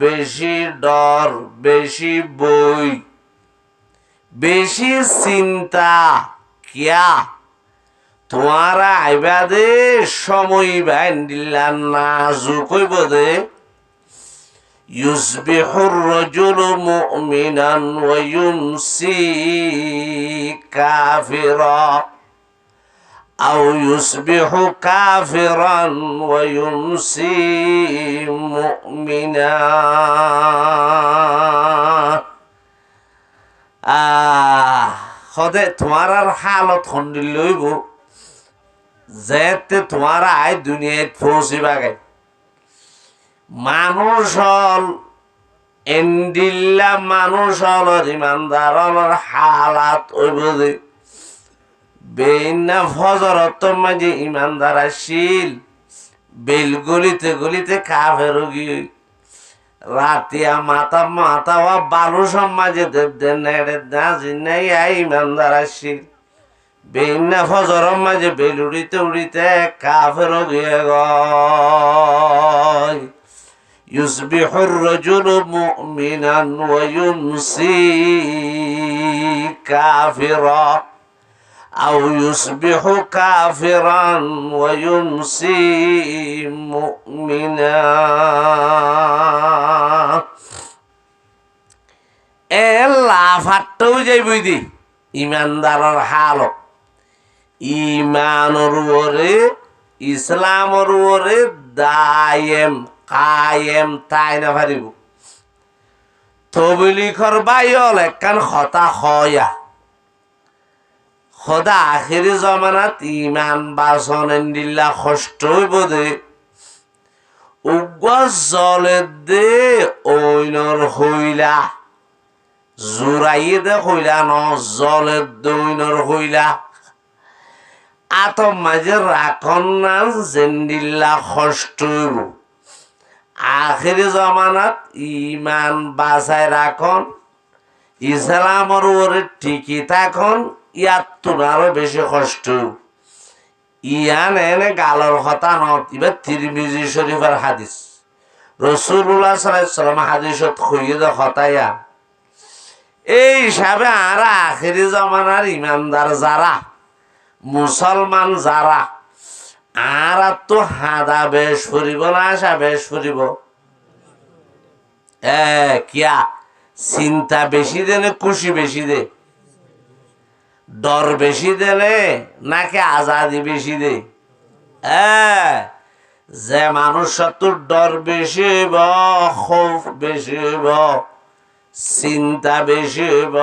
বেশি ডর, বেশি বই, বেশি চিন্তা কিয়া তোমারা আইবাদে সময় বাইন্দিলান না জুকইব দে ইউসবিহুর রাজুলু মুমিনান ওয়া ইউমসি কাফিরা আও ইউসবিহু কাফিরান ওয়া ইউমসি মুমিনা। সদে তোমার হালত খন্দিল লইব যেতে তোমার আই দুনিয়াত পৌঁছিবাগে। মানুষ হল এন্ডিল্লা, মানুষ হল ইমানদার হল হালাত ওইব যে বেইনা ফজরত মাঝে ইমানদার আসিল, বেল গলিতে গলিতে কাফের গিয়ে রাতিয়া মাথা মাথা বালু সমাজে দেবদের নেড়ে দাঁজি নাই ইমানদার আসিল, বেইনা ফজর মাঝে বেল উড়িতে উড়িতে কাফের গিয়ে গয়। ইউসবিহুর রাজুলু মুমিনান ওয়া ইউমসি কাফিরা আও ইউসবিহু কাফিরান ওয়া ইউমসি মুমিনা। এ লাফাট্টাও যাইবই দি ইমানদারের হাল, ইমানের ওরে ইসলামের ওরে দায়েম কায়েম তাই না পারিব। তবলিগর বাইল একখান কথা হয়া খোদা আখিরি জমানাত ইমান বাসন দিল্লা কষ্ট হইব দে উগ্র জলের দে ঐনর হইলা জোরাইয়ে দে হইলা ন জলের দে ঐনর হইলা আতম মাঝে রাখন না জেন্দিল্লা কষ্ট হইব। আখিরি জমানাত ইমান বাঁচাই রাখন, ইসলামর ওরে টিকি থাকুন, ইয়ার তোনারও বেশি কষ্ট। ইয়ান এনে গালর কথা নত, এবার তিরমিজি শরীফের হাদিস রাসূলুল্লাহ সাল্লাল্লাহু আলাইহি ওয়াসাল্লাম হাদিসত কইয়ে দে কথা ইয়া এই হিসাবে আর আখিরি জমানার ইমানদার যারা মুসলমান যারা আর তো হাদা বেশ ফুরিব না আসা বেশ ফুরিব কিয়া চিন্তা বেশি দেনে খুশি বেশি দে, ডর বেশি দেনে নাকি আজাদি বেশি দে। যে মানুষের তো ডর বেশি হইব, খৌফ বেশি হইব, চিন্তা বেশি হইব,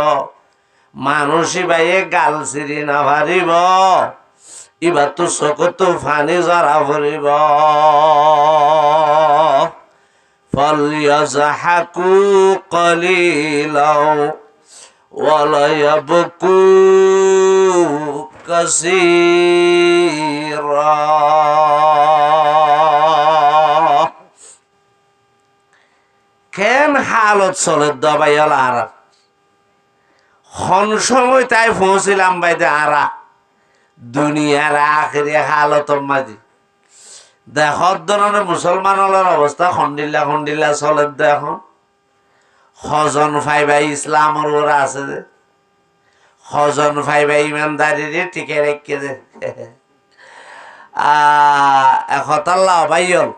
মানুষই বাইয়ে গাল চিরি না পারিব, এবার তো চকুত ফানি জরা ফুরিব। ফালইয়াজহাকু কলিলাও ওয়ালা ইয়াবকু কাসীরা। কেন হালত চলে দবাইল আর হন সময় তাই পৌঁছিলাম বাইদে আরা দুনিয়ার আখেরি হালত মাঝে দেখর ধরনের মুসলমানের অবস্থা খন্ডিল্লা খন্ডিল্লা চলে। দেখুন হজন ফাইবাই ইসলামর ওরা আছে যে হজন ফাইবাই ইমানদারি টিকে রেখে দে একতাল্লাহ ভাইল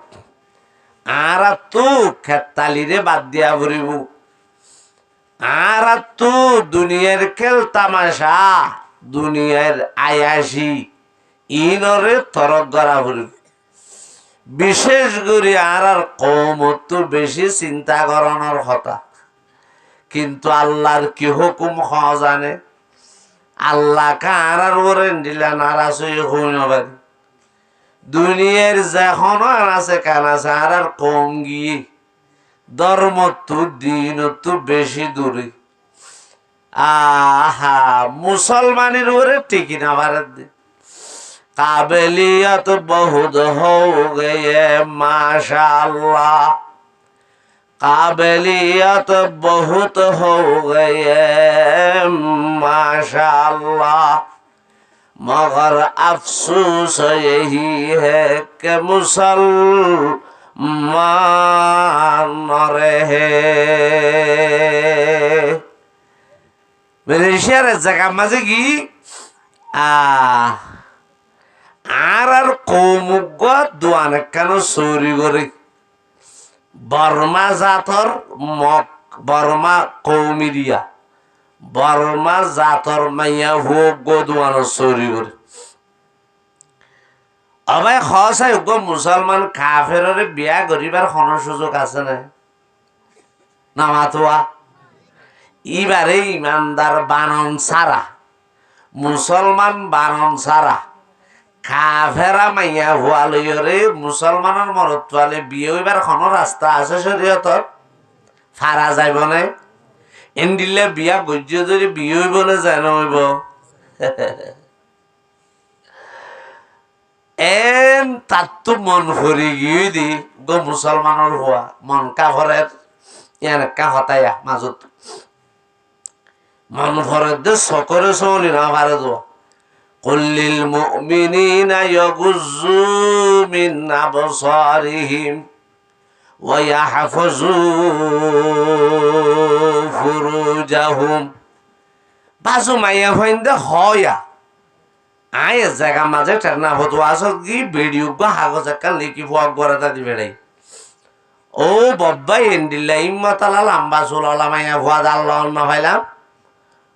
আর তু খেতালিরে বাদ দিয়া ভরিব, আর তু দুনিয়ার খেল তামাশা দুনিয়ার আয়াসি ইনরে তরক গড়া ভরিব। বিশেষ করে আর কম তো বেশি চিন্তা করানোর কথা, কিন্তু আল্লাহর কি হুকুম হওয়া জানে আল্লাহ কার ওরে দিলা নারাজ হয়ে হইনবারি দুনিয়ার যখন আছে কান আছে আর কম গিয়ে ধর্ম তো দিন তো বেশি দূরে। আহা মুসলমানের ওরে টিকি না ভারত দে काबिलियत बहुत हो गई है माशाअल्लाह, काबिलियत बहुत हो गई है माशाअल्लाह, मगर अफसोस यही है कि মানরে হে মালয়েশিয়ার জায়গা মাঝে কি আর কৌমুগ দোয়ান কেন চুরি করে বর্মা জাতর বর্মা কৌমিরিয়া বর্মা জাতর মাইয়া ভোগ দোয়ান চুরি করে অবাই সঁচাই মুসলমান কাফেররে বিয়া করিবার কোনো সুযোগ আছে না নামাতোয়া ইবারে ইমানদার বানন ছাড়া মুসলমান বানন ছাড়া কাফেরা মাইয়া হুয়া লইরে মুসলমানের মরত তোয়ালে বিয়ে হইবার কোনো রাস্তা আছে শরীয়তর ফারা যাইব না এন্ডিলে বিয়া গজ্য যদি বিয়ে হইব না যেন হইব এন তার তো মন ভরি গিয়ে দি গো মুসলমানের হওয়া মন কাফরের এনেকা হতাইয়া মাজত মন ভরের দে সকরে চলি না ভারে দোয়া কুল্লিল মুমিনিনা ইয়াগুজ্জু মিন আবসারিহিম ওয়া ইয়াহফাজু ফুরুজাহুম বাজু মাইয়া ফাইন্দে হয়া আয় জায়গা মাঝে টেরনা হতো আসো কি ভিডিও গো হাগজ একটা লিখি ফুয়াক বরাতা দি বেড়াই ও বব্বাই এন্ডিল্লা ইম্মতালা লাম্বা চুলালা মাইয়া ফুয়া দাল্লা অন্য ভাইলাম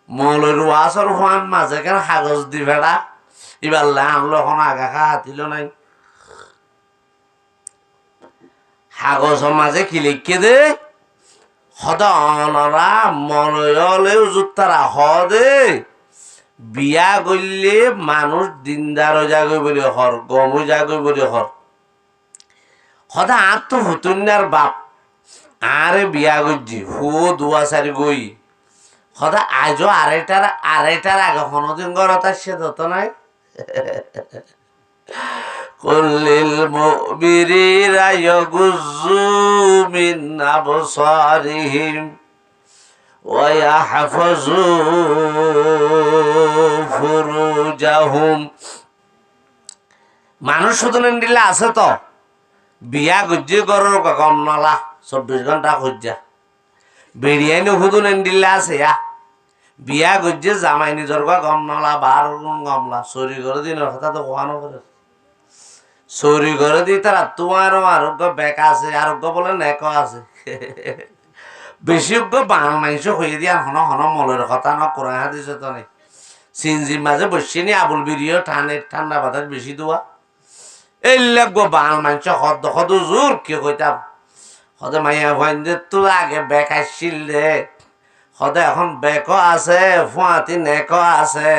মৌলের ওয়াসর ফুয়ান মাঝে কেন হাগজ দি বেড়া এবার আনলো এখন আগা খা হাতিল নাই হাগজের মাঝে কি লিখে দে সদা অনরা মনলেও জুতারা হদে বিয়া করলে মানুষ দিনদার যাগৈ বলি হর গমু যাগৈ বলি হর সদা আর তো হুতুনার বাপ আরে বিয়া করছি হু দুয়া সারি গই সদা আজও আড়াইটার আগে কোনোদিন ঘরত আসছে তত নাই কুল্লিল মুমিনিনা ইয়াগুজ্জু মিন আবসারিহিম ওয়া ইয়াহফাজু ফুরুজাহুম মানুষ শুধু দিলে আছে তো বিয়া গুজি গরুর গম নলা 24 ঘন্টা খুঁজা বেরিয়াই নুহুদু দিলে আছে বিয়া গুজি জামাই নিজর গম নলা 12 গমলা চুরি করে দিনের কথা তো কোয়ানো করে চুরি করে দি তারা তোমারও আরোগ্য বেক আছে আরোগ্য বলে নেক আছে বেশি বান মাংস হয়ে দিয়া হন হন মলের কথা ন কোরআন হাদিস তো নেই সিনজির মাঝে বসে নি আবুল বিরিও ঠান্ডা বাতাস বেশি দোয়া এই লাগবো বান মাংস হদ হদ জোর কে কইতাম হদে মাইয়া ভয়েন যে তোর আগে বেক আসছিল রে হদে এখন বেকও আছে ফুয়াতি নেকও আছে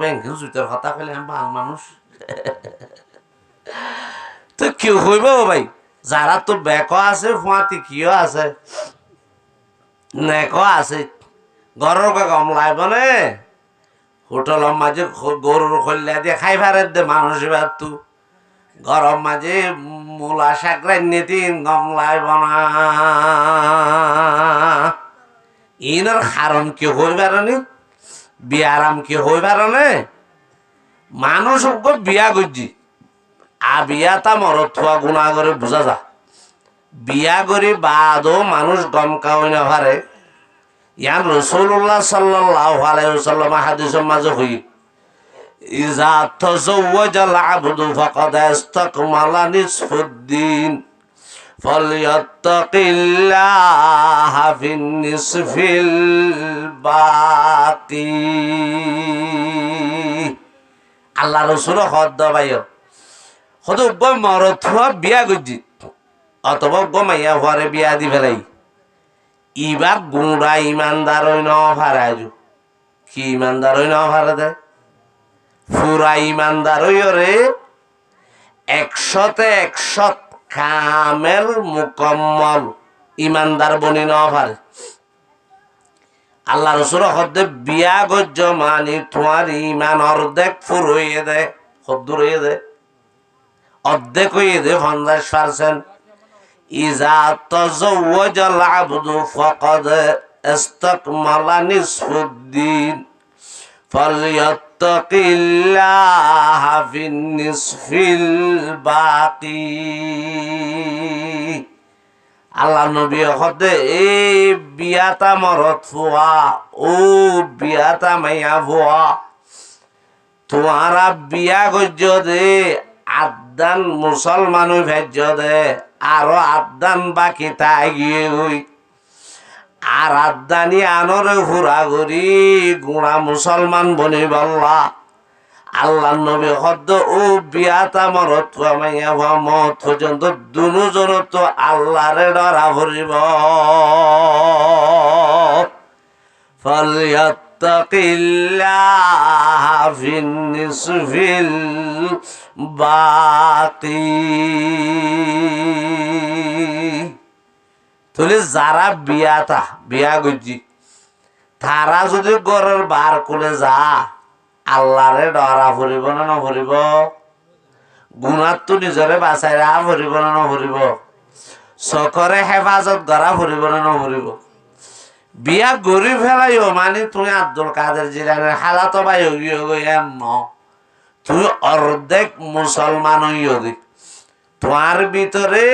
ব্যাংকেও জুতের কথা কইলে বাল মানুষ তো কেউ হইব ভাই যারা তো বেকও আছে ফুয়াতি কিও আছে নেকও আছে গরুর গম লাইব নে হোটেলের মাঝে গরুর খল্লা দিয়ে খাই ফারে দে মানুষ এবার তু গরম মাঝে মূলা শাক রান্নে দিন গম লাইব না ইনার কারণ কি হইবার নি বিয়ারাম কি হইবার নে মানুষ বিয়া করছি বিয়া তা মরত থুয়া গুণা করে বুঝা যা বিয়া করি বাদও মানুষ গম কাউই না পারে ইয়ান রাসূলুল্লাহ সাল্লাল্লাহু আলাইহি ওয়াসাল্লাম হাদিসের মাঝে হই ইজা তাযাওয়াজাল আবদু ফাকাদ ইসতাকমালা নিসফুদ্দিন ফালইয়াত্তাকিল্লাহা ফিন নিসফিল বাকি আল্লাহ রাসূল হদ ভাইও হদ মরত বিয়া গজি অথবা গমাইয়া ঘরে বিয়া দি ফেলাই ইবা গুঁড়া ইমানদার হই ন ফারে আজু কি ইমানদার হই ন ফারে দে পুরা ইমানদার হই রে 100 কামেল মুকম্মল ইমানদার বনি ন ফারে আল্লাহ রাসূল হদে বিয়া গজ্জ মানি তোমার ইমান অর্ধেক ফুরইয়ে দে হদ্দুর হয়ে দে অর্ধেক হয়ে দে 50% ইজা তাযাওয়াজাল আবদু ফাকাদ ইসতাকমালা নিসফুদ্দিন ফালইয়াত ফালিয়াত্তাকিল্লাহা ফিন্নিসফিল বাকি। আল্লাহ নবী হতে এই বিয়াতা মরত ফুয়া ও বিয়াতা মাইয়া ফুয়া তোমারা বিয়া গজ্য দে আদান মুসলমান ভেজ্য দে আরো আদান বাকি তাই গিয়ে গই আর আদানি আনরে হুরা করি গুণা মুসলমান বনি বল্লা। আল্লাহ নবী হদ্দ ও বিয়াতা মরত মাইয়া ভুয়া মত পর্যন্ত দুজন তো আল্লাহরে ডরা ভরিব। ফালিয়াত্তাকিল্লাহা ফিন্নিসফিল বাকি। তাহলে যারা বিয়া গজি তারা যদি ঘরের বার করে যা আল্লাহরে ডরা ফুরিব না নফুরিব? গুণার তো নিজরে বাঁচাই রা ফুরিব না নফুরিব? চকরে হেফাজত করা ফুরিব না নফুরিব? বিয়া গড়ি ফেলাইও মানে তুমি আব্দুল কাদের জিলানের হালাত বাই ন তুমি অর্ধেক মুসলমান হইও দি তোমার ভিতরে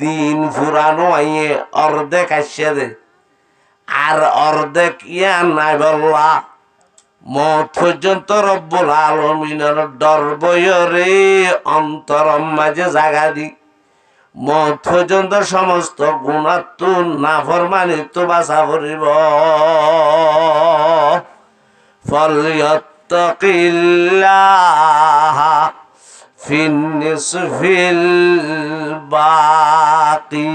দিন ফুরানো আইয়ে অর্ধেক আসছে দে আর অর্ধেক ইয়া নাই বললা। মত পর্যন্ত রব্বুল আলামিনের ডর বয়রে অন্তর মাঝে জাগা দি মত পর্যন্ত সমস্ত গুণাত্ম নাফরমানি তো বাঁচা করিব। ফালিয়াত্তাকিল্লাহা ফিন্নিসফিল বাকি।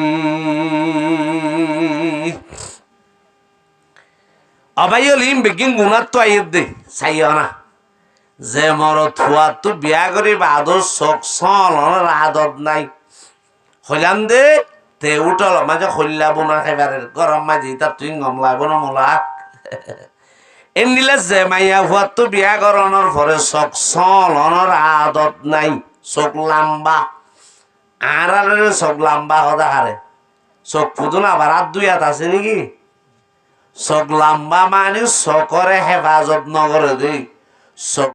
অবাইলিম বেগিন গুণাত্ম আইয়ে দে চাইও না যে মর থুয়া তো বিয়া করি আদর চোখ চলনের আদত নাই হইলাম দে তে উঠল মাঝে হইলা বোনা খাইবারে গরম মাঝে তার তুই গমলা বোনা মোলা এমনিলে যে মাইয়া ভুয়ার তো বিয়া করানোর পরে চোখ চলনের আদত নাই চোখ লাম্বা আর চোখ লাম্বা সদা হারে চোখ ফুদুন আবার আর দুই হাত আছে নাকি? চোখ লাম্বা মানে চকরে হেফাজত নকরে দেই চোখ